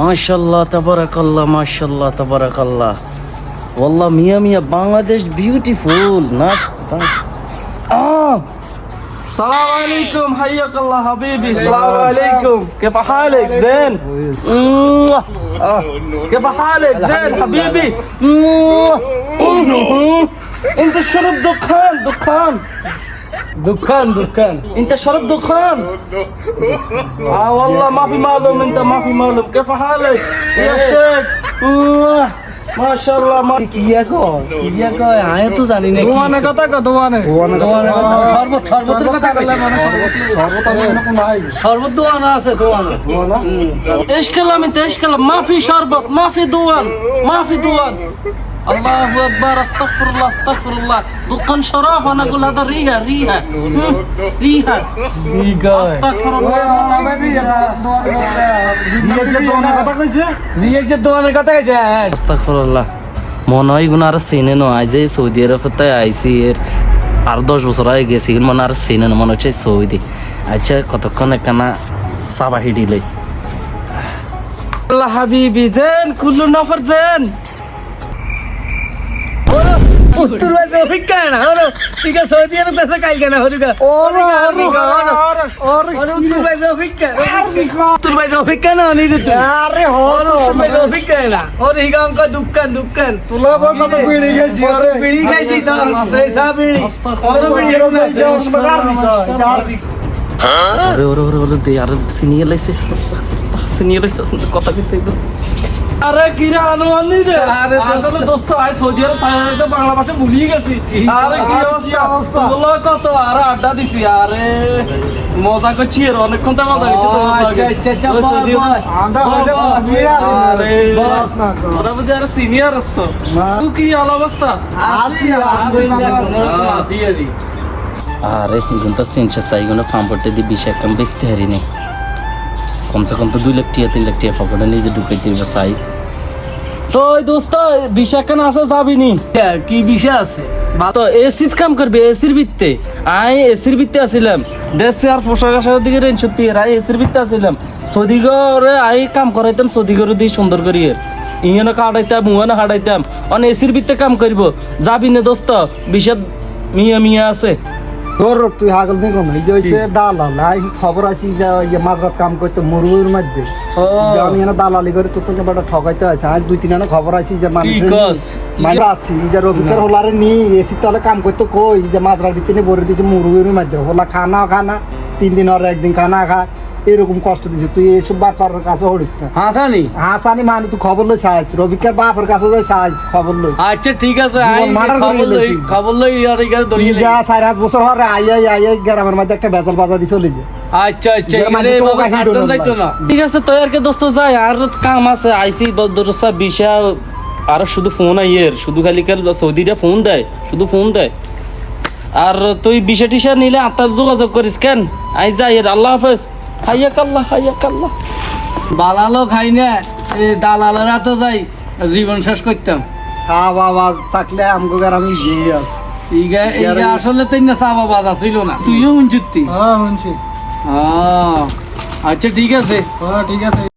মাশাআল্লাহ তাবারাকাল্লাহ, মাশাআল্লাহ তাবারাকাল্লাহ। والله মিয়া মিয়া বাংলাদেশ বিউটিফুল। Nice nice. السلام عليكم، حياك الله حبيبي. السلام عليكم، كيف حالك؟ زين؟ كيف حالك؟ زين حبيبي. انت شرب دخان دخان دخان انت شرب دخان. والله ما في معلوم، انت ما في معلوم. كيف حالك يا شيخ؟ মাশাআল্লাহ। কিয়া কয় আয় তো জানি না দোয়ানে কথা কত দোয়ানে শরবতের কথা কইলা মানে শরবত দোয়ানা আছে দোয়ানা ايش كلامك ايش كلام ما في شربت ما في دوان ما في دوان. الله اكبر، استغفر الله استغفر الله. دكان شراب انا اقول هذا ريحه استغفر الله. আস্তাগফিরুল্লাহ। মনে হয় গুণ আর চিনে নো আজ সৌদি আরব আইসি এর আর 10 বছর আগে গেছি মনে আর চিনে না, মনে হচ্ছে সৌদি। আচ্ছা কতক্ষণ একখানা সাবাহি দিলে আল্লাহ হাবিবি। জেন কুল্লু নফর জেন উত্তর ভাই অভিজ্ঞা না হলো ঠিক আছে। সৌদি আরব কাছে কাই কেনা হরিকা উত্তর ভাই অভিজ্ঞা উত্তর ভাই অভিজ্ঞা না নিরে তুই আরে হলো ভাই অভিজ্ঞা না ওর হিগাঙ্ক দোকান তুলা কত বিড়ি গেছি আরে বিড়ি খাইছি তো পয়সা বিড়ি কত বিড়ি আরে ওরে দে আর সিনিয়র লাইছে কথা কইতে তো। আরে কিরা আনোয়ানি রে আরে আসলে দোস্ত আই সৌদি আরব তো বাংলা ভাষা ভুলিয়ে গেছি। আরে কি অবস্থা বলো কত আর আড্ডা দিছি। আরে মজা করছি আর অনেকক্ষণ তো মজা করছি। আচ্ছা আমরা হইলে আরে বস না ওরা বুঝি আর সিনিয়র আছো তুই কি অবস্থা? আসি আরে গুনটা সিনসা সাইগুনা ফার্ম পড়তে দি 20 একম বেচতে হারি নে কমসে কম তো 2 লাখ টাকা 3 লাখ টাকা পকেটে নিজে ঢুকাই দিবা চাই তো। ওই দোস্ত 20 একখান আছে যাবি নি? কি বিষয় আছে তো এসিত কাম করবে এসির ভিত্তে। আই এসির ভিত্তে আসিলাম দেশে আর পোশাক আশাকের দিকে রেঞ্জ সত্যি আই এসির ভিত্তে আসিলাম সৌদি ঘরে আই কাম করাইতাম সৌদি ঘরে দিয়ে সুন্দর করিয়ে ইয়েনো কাটাইতাম মুয়ানো হাঁটাইতাম অনেক এসির ভিত্তে কাম করব। যাবি না দোস্ত? বিষয় মিয়া আছে তোর তুই হাগল নেই কোন এই যে হইছে দালাল আই খবর আছে যে ইয়ে মাঝরাত কাম করতে মরুর মধ্যে জানি না দালালি করে তো তোকে বড় ঠকাইতে আছে। আজ 2-3 আনা খবর আছে যে মানুষ মাইরা আছে যে রবিকার হোলারে নি এসি তলে কাম করতে কই যে মাঝরাত ভিতরে ভরে দিছে মরুর মধ্যে হোলা খানা 3 দিন আর একদিন খানা খা এরকম কষ্ট দিছে। তুই এইসব বাপার কাছে হড়িস না। হাসানি মানে তুই খবর লই চাইছ রবিকার বাপের কাছে যাই চাইছ খবর লই। আচ্ছা ঠিক আছে খবর লই আর এখানে দড়িয়ে যা 4-5 বছর হরে আই গ্রামের মধ্যে একটা বেজাল বাজা দি চলে যায়। আচ্ছা ঠিক আছে তো আর কে দোস্ত যাই আর কাম আছে আইসি বদরসা বিশা আর শুধু ফোন আইয়ের শুধু খালি সৌদিরা ফোন দেয় শুধু ফোন দেয়। আর তুই বিষা টিসা নিলে আত্মার যোগাযোগ করিস কেন? আই যাই আল্লাহ হাফেজ। হাইয়াকাল্লাহ হাইয়াকাল্লাহ। দালালও খাই না দালালেরা তো যাই জীবন শেষ করতাম। সাবাবাজ থাকলে আমগো গ্রামে গিয়ে আছে এইগা আসলে তাই না সাবাবাজ আছিল না তুইও হুনছিস? হ্যাঁ হুনছি। আচ্ছা ঠিক আছে ঠিক আছে।